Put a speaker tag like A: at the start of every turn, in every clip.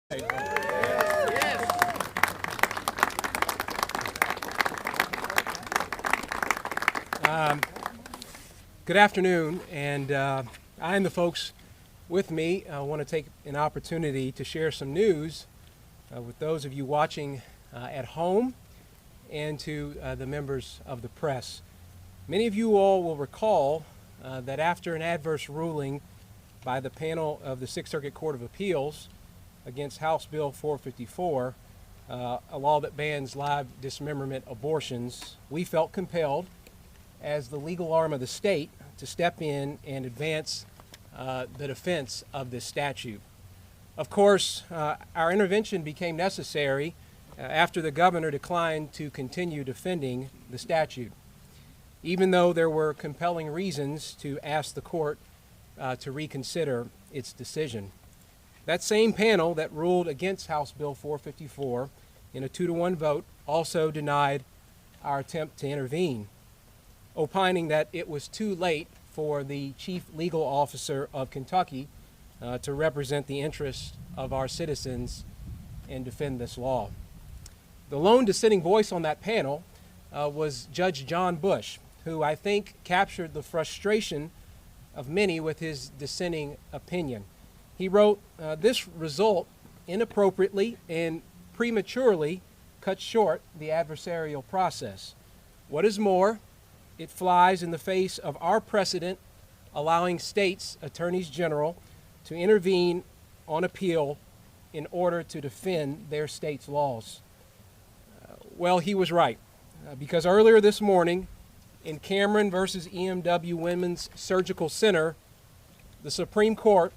A: Good afternoon, and I and the folks with me want to take an opportunity to share some news with those of you watching at home and to the members of the press. Many of you all will recall that after an adverse ruling by the panel of the Sixth Circuit Court of Appeals against House Bill 454, a law that bans live dismemberment abortions, we felt compelled as the legal arm of the state to step in and advance the defense of this statute. Of course, our intervention became necessary after the governor declined to continue defending the statute, even though there were compelling reasons to ask the court to reconsider its decision. That same panel that ruled against House Bill 454 in a 2-to-1 vote also denied our attempt to intervene, opining that it was too late for the chief legal officer of Kentucky to represent the interests of our citizens and defend this law. The lone dissenting voice on that panel was Judge John Bush, who I think captured the frustration of many with his dissenting opinion. He wrote, "This result inappropriately and prematurely cut short the adversarial process. What is more, it flies in the face of our precedent allowing states' attorneys general to intervene on appeal in order to defend their state's laws." Well, he was right, because earlier this morning in Cameron versus EMW Women's Surgical Center, the Supreme Court,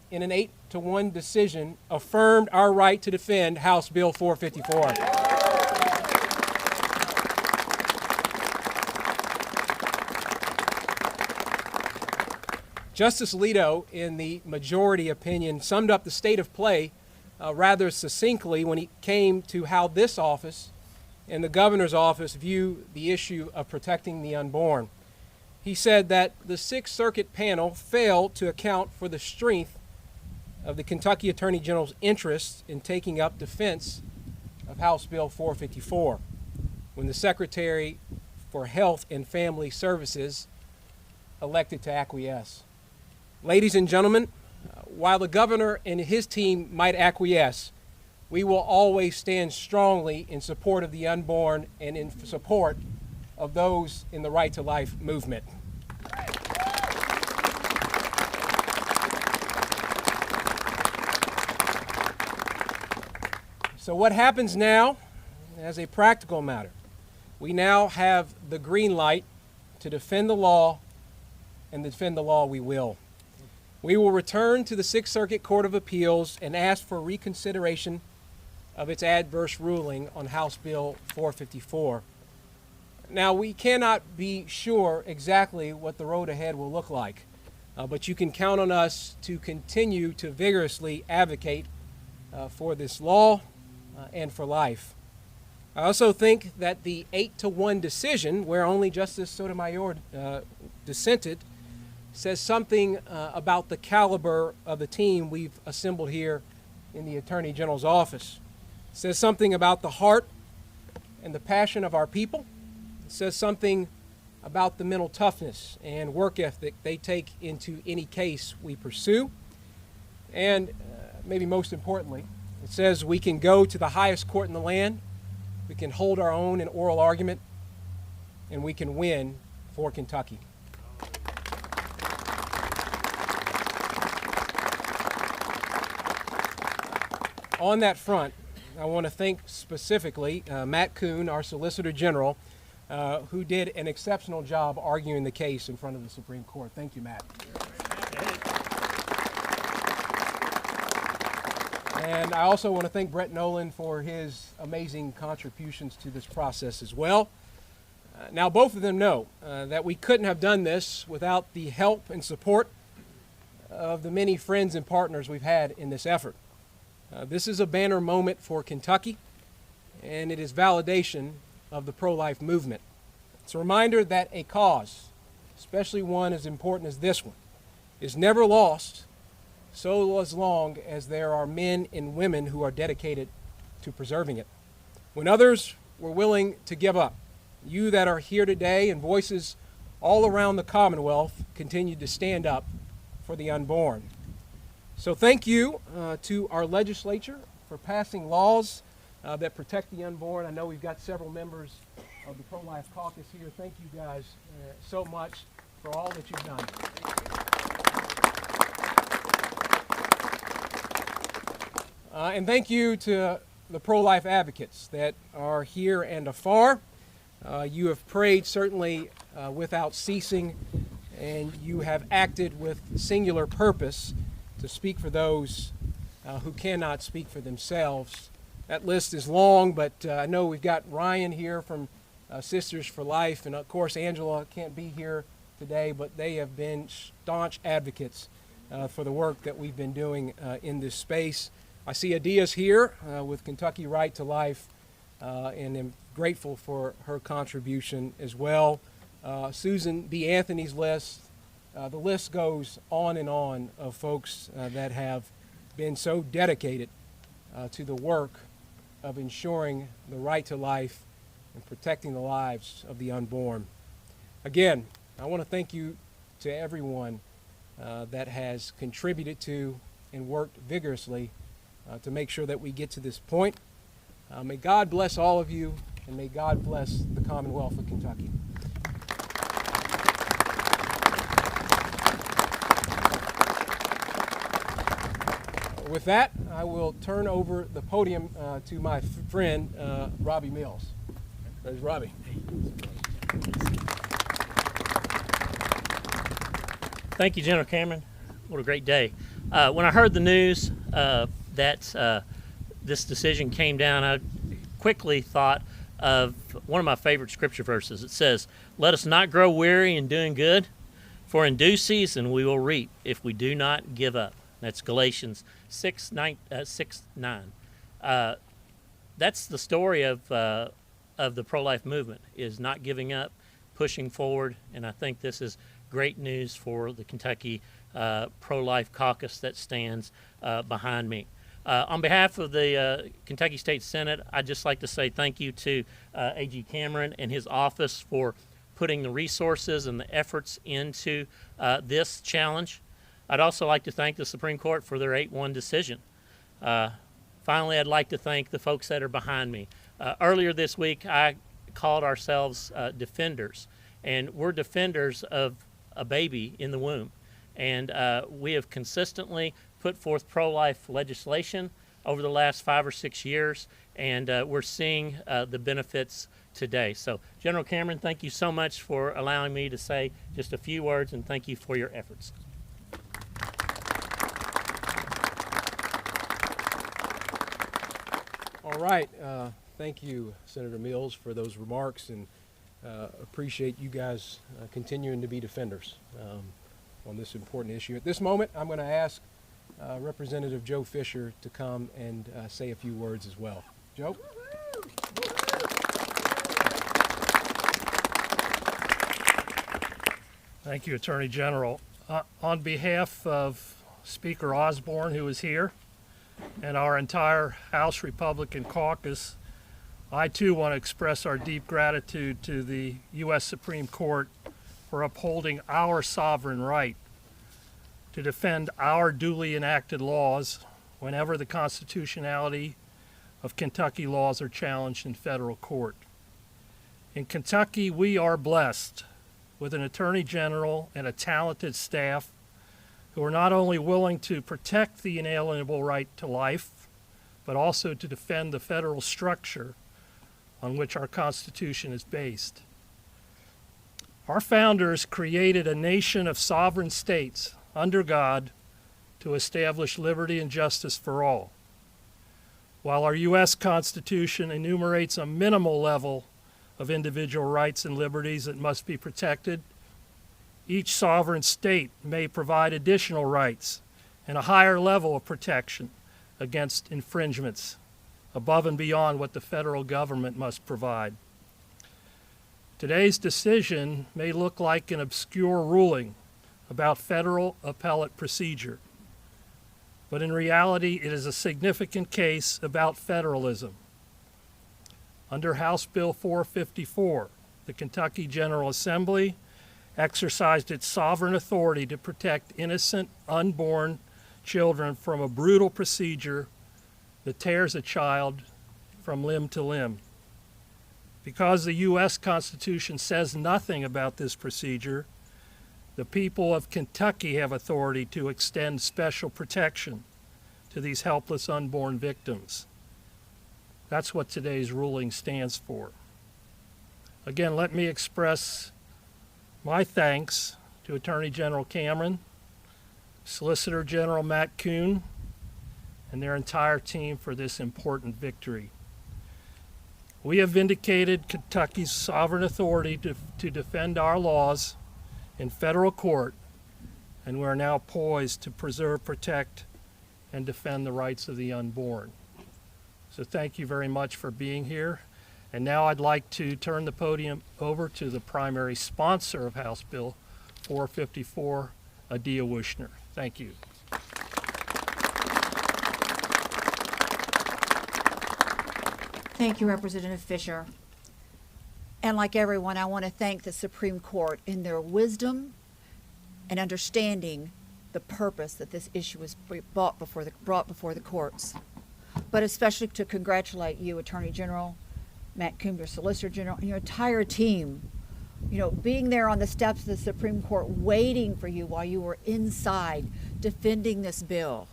A: in an 8-to-1 decision, affirmed our right to defend House Bill 454. Justice Alito, in the majority opinion, summed up the state of play rather succinctly when he came to how this office and the governor's office view the issue of protecting the unborn. He said that the Sixth Circuit panel failed to account for the strength of the Kentucky Attorney General's interest in taking up defense of House Bill 454 when the Secretary for Health and Family Services elected to acquiesce. Ladies and gentlemen, while the governor and his team might acquiesce, we will always stand strongly in support of the unborn and in support of those in the Right to Life movement. So what happens now as a practical matter? We now have the green light to defend the law, and defend the law we will. We will return to the Sixth Circuit Court of Appeals and ask for reconsideration of its adverse ruling on House Bill 454. Now, we cannot be sure exactly what the road ahead will look like, but you can count on us to continue to vigorously advocate for this law and for life. I also think that the 8-to-1 decision, where only Justice Sotomayor dissented, says something about the caliber of the team we've assembled here in the Attorney General's office. It says something about the heart and the passion of our people. It says something about the mental toughness and work ethic they take into any case we pursue. And maybe most importantly, it says we can go to the highest court in the land, we can hold our own in oral argument, and we can win for Kentucky. On that front, I want to thank specifically Matt Kuhn, our Solicitor General, who did an exceptional job arguing the case in front of the Supreme Court. Thank you, Matt. And I also want to thank Brett Nolan for his amazing contributions to this process as well. Now, both of them know that we couldn't have done this without the help and support of the many friends and partners we've had in this effort. This is a banner moment for Kentucky, and it is validation of the pro-life movement. It's a reminder that a cause, especially one as important as this one, is never lost so as long as there are men and women who are dedicated to preserving it. When others were willing to give up, you that are here today and voices all around the Commonwealth continued to stand up for the unborn. So thank you to our legislature for passing laws that protect the unborn. I know we've got several members of the Pro-Life Caucus here. Thank you guys so much for all that you've done. And thank you to the pro-life advocates that are here and afar. You have prayed certainly without ceasing, and you have acted with singular purpose to speak for those who cannot speak for themselves. That list is long, but I know we've got Ryan here from Sisters for Life, and of course Angela can't be here today, but they have been staunch advocates for the work that we've been doing in this space. I see Adia's here with Kentucky Right to Life, and am grateful for her contribution as well. Susan B. Anthony's list, the list goes on and on of folks that have been so dedicated to the work of ensuring the right to life and protecting the lives of the unborn. Again, I want to thank you to everyone that has contributed to and worked vigorously to make sure that we get to this point. May God bless all of you, and may God bless the Commonwealth of Kentucky. With that, I will turn over the podium to my friend, Robbie Mills. There's Robbie.
B: Thank you, General Cameron. What a great day. When I heard the news that this decision came down, I quickly thought of one of my favorite scripture verses. It says, "Let us not grow weary in doing good, for in due season we will reap if we do not give up." That's Galatians 6:9. That's the story of the pro-life movement, is not giving up, pushing forward, and I think this is great news for the Kentucky Pro-Life Caucus that stands behind me. On behalf of the Kentucky State Senate, I'd just like to say thank you to A.G. Cameron and his office for putting the resources and the efforts into this challenge. I'd also like to thank the Supreme Court for their 8-1 decision. Finally, I'd like to thank the folks that are behind me. Earlier this week, I called ourselves defenders, and we're defenders of a baby in the womb. And we have consistently put forth pro-life legislation over the last 5 or 6 years, and we're seeing the benefits today. So, General Cameron, thank you so much for allowing me to say just a few words, and thank you for your efforts.
A: All right. Thank you, Senator Mills, for those remarks, and appreciate you guys continuing to be defenders on this important issue. At this moment, I'm going to ask Representative Joe Fisher to come and say a few words as well. Joe?
C: Thank you, Attorney General. On behalf of Speaker Osborne, who is here, and our entire House Republican caucus, I too want to express our deep gratitude to the U.S. Supreme Court for upholding our sovereign right to defend our duly enacted laws whenever the constitutionality of Kentucky laws are challenged in federal court. In Kentucky, we are blessed with an Attorney General and a talented staff who are not only willing to protect the inalienable right to life, but also to defend the federal structure on which our Constitution is based. Our founders created a nation of sovereign states under God to establish liberty and justice for all. While our U.S. Constitution enumerates a minimal level of individual rights and liberties that must be protected, each sovereign state may provide additional rights and a higher level of protection against infringements above and beyond what the federal government must provide. Today's decision may look like an obscure ruling about federal appellate procedure, but in reality, it is a significant case about federalism. Under House Bill 454, the Kentucky General Assembly exercised its sovereign authority to protect innocent, unborn children from a brutal procedure that tears a child from limb to limb. Because the U.S. Constitution says nothing about this procedure, the people of Kentucky have authority to extend special protection to these helpless unborn victims. That's what today's ruling stands for. Again, let me express my thanks to Attorney General Cameron, Solicitor General Matt Kuhn, and their entire team for this important victory. We have vindicated Kentucky's sovereign authority to defend our laws in federal court, and we are now poised to preserve, protect, and defend the rights of the unborn. So thank you very much for being here. And now I'd like to turn the podium over to the primary sponsor of House Bill 454, Adia Wushner. Thank you.
D: Thank you, Representative Fisher. And like everyone, I want to thank the Supreme Court in their wisdom and understanding the purpose that this issue was brought before the courts. But especially to congratulate you, Attorney General Matt Coombe, your Solicitor General, and your entire team. You know, being there on the steps of the Supreme Court, waiting for you while you were inside defending this bill,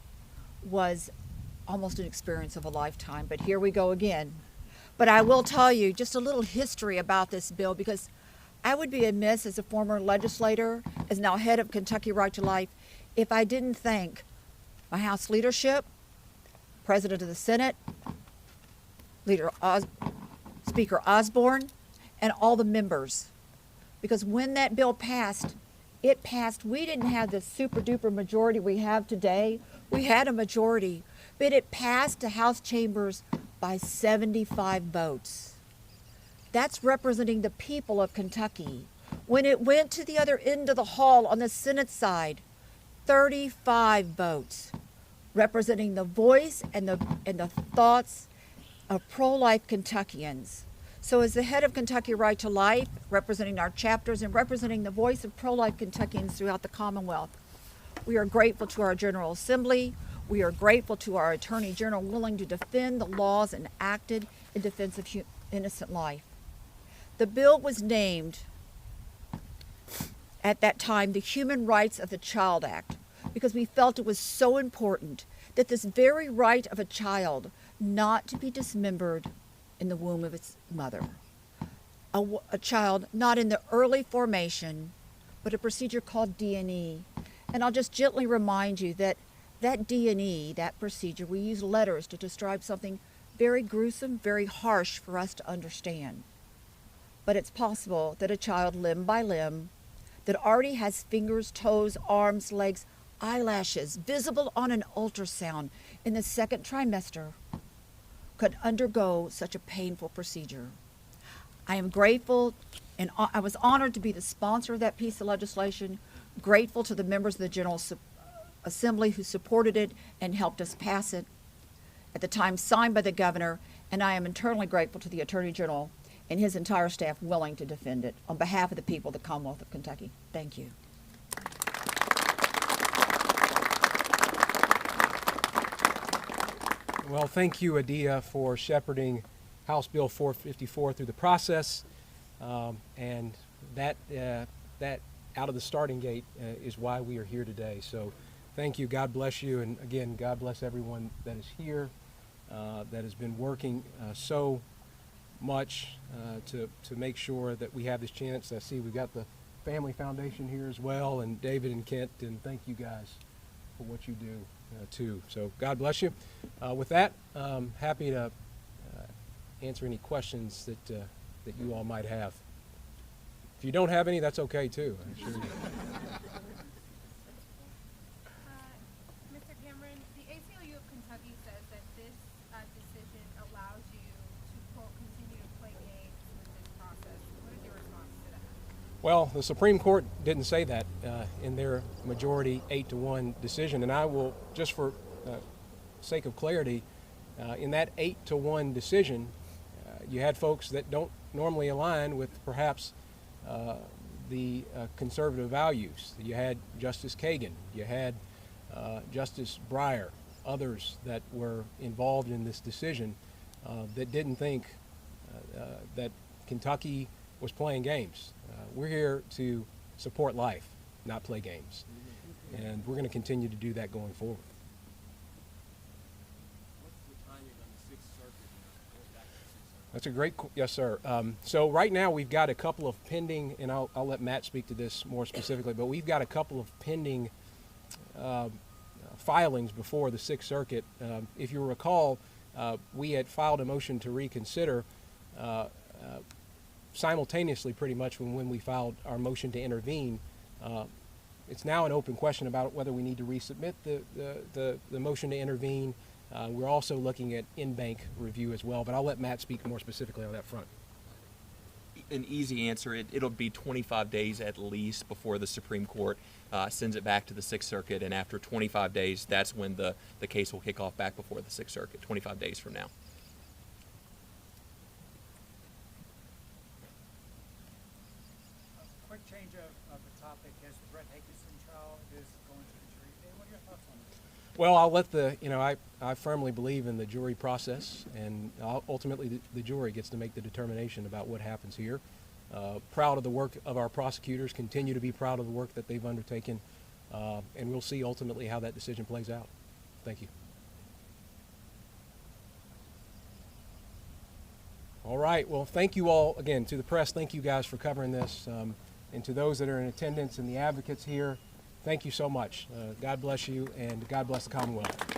D: was almost an experience of a lifetime. But here we go again. But I will tell you just a little history about this bill, because I would be amiss as a former legislator, as now head of Kentucky Right to Life, if I didn't thank my House leadership, President of the Senate, Speaker Osborne, and all the members. Because when that bill passed, it passed. We didn't have the super duper majority we have today. We had a majority, but it passed the House chambers by 75 votes. That's representing the people of Kentucky. When it went to the other end of the hall on the Senate side, 35 votes, representing the voice and the thoughts of pro-life Kentuckians. So as the head of Kentucky Right to Life, representing our chapters and representing the voice of pro-life Kentuckians throughout the Commonwealth, we are grateful to our General Assembly. We are grateful to our Attorney General willing to defend the laws and acted in defense of innocent life. The bill was named at that time the Human Rights of the Child Act, because we felt it was so important that this very right of a child not to be dismembered in the womb of its mother. A child not in the early formation, but a procedure called D&E. And I'll just gently remind you that that D&E, that procedure, we use letters to describe something very gruesome, very harsh for us to understand. But it's possible that a child limb by limb that already has fingers, toes, arms, legs, eyelashes visible on an ultrasound in the second trimester could undergo such a painful procedure. I am grateful, and I was honored to be the sponsor of that piece of legislation, grateful to the members of the General Assembly who supported it and helped us pass it, at the time signed by the governor, and I am eternally grateful to the Attorney General and his entire staff willing to defend it on behalf of the people of the Commonwealth of Kentucky. Thank you.
A: Well, thank you, Adia, for shepherding House Bill 454 through the process, and that out of the starting gate is why we are here today. So thank you. God bless you. And again, God bless everyone that is here, that has been working so much to make sure that we have this chance. I see we've got the Family Foundation here as well, and David and Kent, and thank you guys for what you do too. So God bless you. With that, happy to answer any questions that you all might have. If you don't have any, that's okay too. I'm sure
E: Mr. Cameron, the ACLU of Kentucky says that this decision allows you to, quote, continue to play games with this process. What is your response to that?
A: Well, the Supreme Court didn't say that in their majority 8-1 decision, and I will, just for sake of clarity, in that 8-1 decision, you had folks that don't normally align with perhaps the conservative values. You had Justice Kagan, you had Justice Breyer, others that were involved in this decision that didn't think that Kentucky was playing games. We're here to support life, not play games. And we're going to continue to do that going forward.
F: What's the timing on the Sixth Circuit going back to the Sixth Circuit?
A: That's a great, yes, sir. So right now we've got a couple of pending, and I'll let Matt speak to this more specifically, but we've got a couple of pending filings before the Sixth Circuit. If you recall, we had filed a motion to reconsider simultaneously pretty much when we filed our motion to intervene. It's now an open question about whether we need to resubmit the motion to intervene. We're also looking at in-bank review as well, but I'll let Matt speak more specifically on that front.
G: An easy answer, it'll be 25 days at least before the Supreme Court sends it back to the Sixth Circuit, and after 25 days, that's when the case will kick off back before the Sixth Circuit, 25 days from now.
H: Quick change of the topic. As the Brett Hakeson trial is going to the jury today, what are your thoughts on this?
A: Well, I'll let I firmly believe in the jury process, and ultimately the jury gets to make the determination about what happens here. Proud of the work of our prosecutors, continue to be proud of the work that they've undertaken, and we'll see ultimately how that decision plays out. Thank you. All right, well, thank you all, again, to the press, thank you guys for covering this, and to those that are in attendance and the advocates here, thank you so much. God bless you, and God bless the Commonwealth.